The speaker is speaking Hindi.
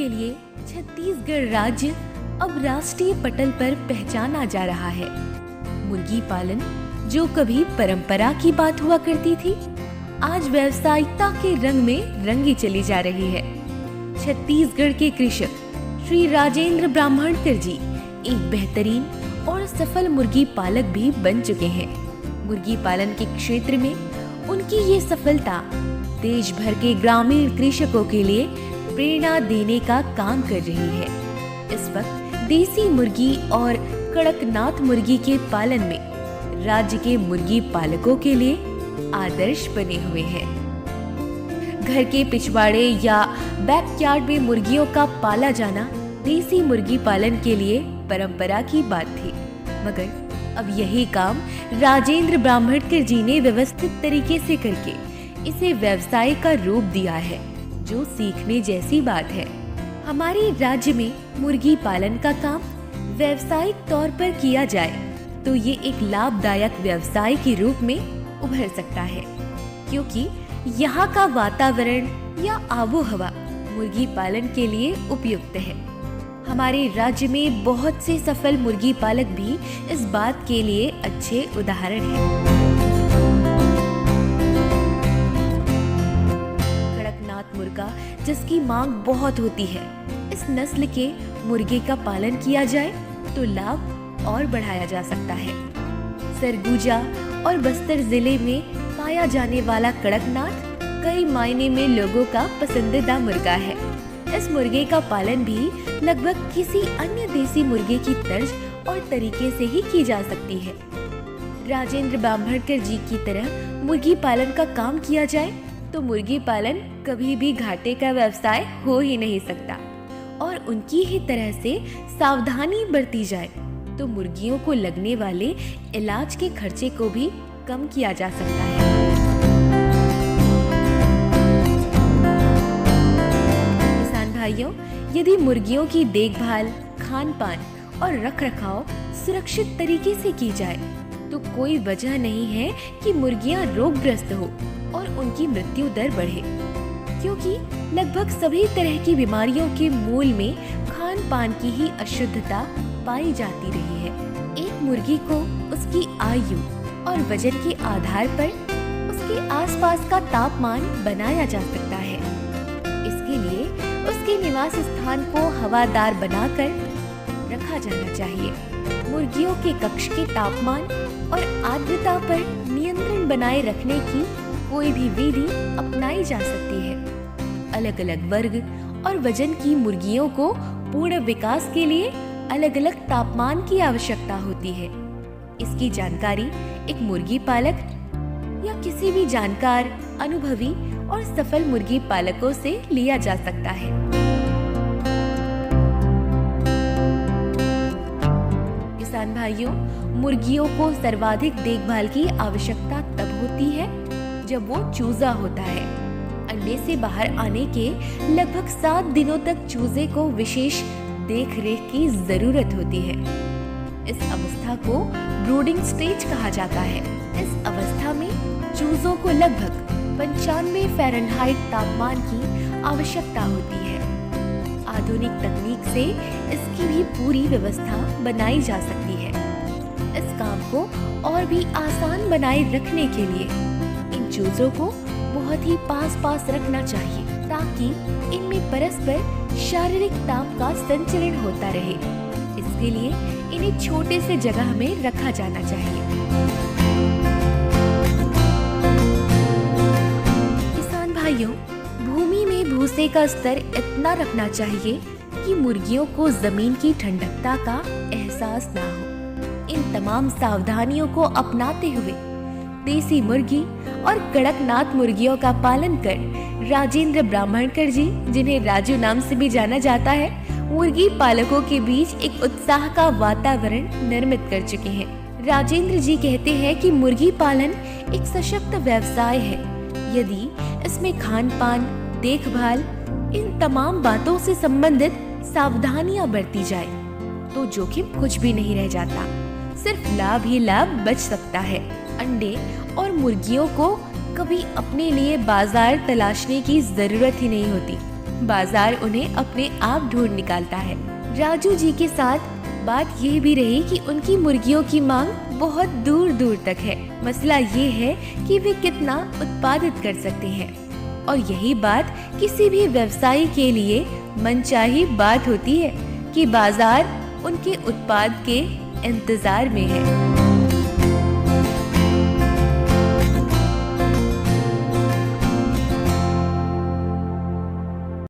के लिए छत्तीसगढ़ राज्य अब राष्ट्रीय पटल पर पहचाना जा रहा है। मुर्गी पालन, जो कभी परंपरा की बात हुआ करती थी, आज व्यावसायिकता के रंग में रंगी चली जा रही है। छत्तीसगढ़ के कृषक श्री राजेंद्र ब्राह्मणकर जी एक बेहतरीन और सफल मुर्गी पालक भी बन चुके हैं। मुर्गी पालन के क्षेत्र में उनकी ये सफलता देश भर के ग्रामीण कृषकों के लिए प्रेरणा देने का काम कर रही है। इस वक्त देसी मुर्गी और कड़कनाथ मुर्गी के पालन में राज्य के मुर्गी पालकों के लिए आदर्श बने हुए हैं। घर के पिछवाड़े या बैकयार्ड में मुर्गियों का पाला जाना देसी मुर्गी पालन के लिए परंपरा की बात थी, मगर अब यही काम राजेंद्र ब्राह्मणकर जी ने व्यवस्थित तरीके से करके इसे व्यवसाय का रूप दिया है, जो सीखने जैसी बात है। हमारे राज्य में मुर्गी पालन का काम व्यावसायिक तौर पर किया जाए तो ये एक लाभदायक व्यवसाय के रूप में उभर सकता है, क्योंकि यहाँ का वातावरण या आबोहवा मुर्गी पालन के लिए उपयुक्त है। हमारे राज्य में बहुत से सफल मुर्गी पालक भी इस बात के लिए अच्छे उदाहरण हैं। कड़कनाथ मुर्गा, जिसकी मांग बहुत होती है, इस नस्ल के मुर्गे का पालन किया जाए तो लाभ और बढ़ाया जा सकता है। सरगुजा और बस्तर जिले में पाया जाने वाला कड़कनाथ कई मायने में लोगों का पसंदीदा मुर्गा है। इस मुर्गे का पालन भी लगभग किसी अन्य देसी मुर्गे की तर्ज और तरीके से ही की जा सकती है। राजेंद्र ब्राह्मणकर जी की तरह मुर्गी पालन का काम किया जाए तो मुर्गी पालन कभी भी घाटे का व्यवसाय हो ही नहीं सकता, और उनकी ही तरह से सावधानी बरती जाए तो मुर्गियों को लगने वाले इलाज के खर्चे को भी कम किया जा सकता है। भाइयों, यदि मुर्गियों की देखभाल, खान-पान और रखरखाव सुरक्षित तरीके से की जाए तो कोई वजह नहीं है कि मुर्गियां रोगग्रस्त हो और उनकी मृत्यु दर बढ़े, क्योंकि लगभग सभी तरह की बीमारियों के मूल में खान-पान की ही अशुद्धता पाई जाती रही है। एक मुर्गी को उसकी आयु और वजन के आधार पर उसके आसपास का तापमान बनाया जा सकता है। इसके लिए उसके निवास स्थान को हवादार बनाकर रखा जाना चाहिए। मुर्गियों के कक्ष के तापमान और आर्द्रता पर नियंत्रण बनाए रखने की कोई भी विधि अपनाई जा सकती है। अलग अलग वर्ग और वजन की मुर्गियों को पूर्ण विकास के लिए अलग अलग तापमान की आवश्यकता होती है। इसकी जानकारी एक मुर्गी पालक या किसी भी जानकार, अनुभवी और सफल मुर्गी पालकों से लिया जा सकता है। किसान भाइयों, मुर्गियों को सर्वाधिक देखभाल की आवश्यकता तब होती है जब वो चूजा होता है। अंडे से बाहर आने के लगभग 7 दिनों तक चूजे को विशेष देख-रेख की जरूरत होती है। इस अवस्था को ब्रूडिंग स्टेज कहा जाता है। इस अवस्था में चूजों को लगभग 95 फ़ारेनहाइट तापमान की आवश्यकता होती है। आधुनिक तकनीक से इसकी भी पूरी व्यवस्था बनाई जा सकती है। इस काम को और भी आसान बनाए रखने के लिए इन चूजों को बहुत ही पास रखना चाहिए, ताकि इनमें परस्पर शारीरिक ताप का संचलन होता रहे। इसके लिए इन्हें छोटे से जगह में रखा जाना चाहिए। किसान भाइयों, भूमि में भूसे का स्तर इतना रखना चाहिए कि मुर्गियों को जमीन की ठंडकता का एहसास ना हो। इन तमाम सावधानियों को अपनाते हुए देसी मुर्गी और कड़कनाथ मुर्गियों का पालन कर राजेंद्र ब्राह्मणकर जी, जिन्हें राजू नाम से भी जाना जाता है, मुर्गी पालकों के बीच एक उत्साह का वातावरण निर्मित कर चुके हैं। राजेंद्र जी कहते हैं कि मुर्गी पालन एक सशक्त व्यवसाय है। यदि इसमें खान-पान, देखभाल, इन तमाम बातों से संबंधित सावधानियां बरती जाए तो जोखिम कुछ भी नहीं रह जाता, सिर्फ लाभ ही लाभ बच सकता है। अंडे और मुर्गियों को कभी अपने लिए बाजार तलाशने की जरूरत ही नहीं होती। बाजार उन्हें अपने आप ढूंढ निकालता है। राजू जी के साथ बात यह भी रही कि उनकी मुर्गियों की मांग बहुत दूर दूर तक है। मसला ये है कि वे कितना उत्पादित कर सकते हैं, और यही बात किसी भी व्यवसायी के लिए मनचाही बात होती है कि बाजार उनके उत्पाद के इंतजार में है।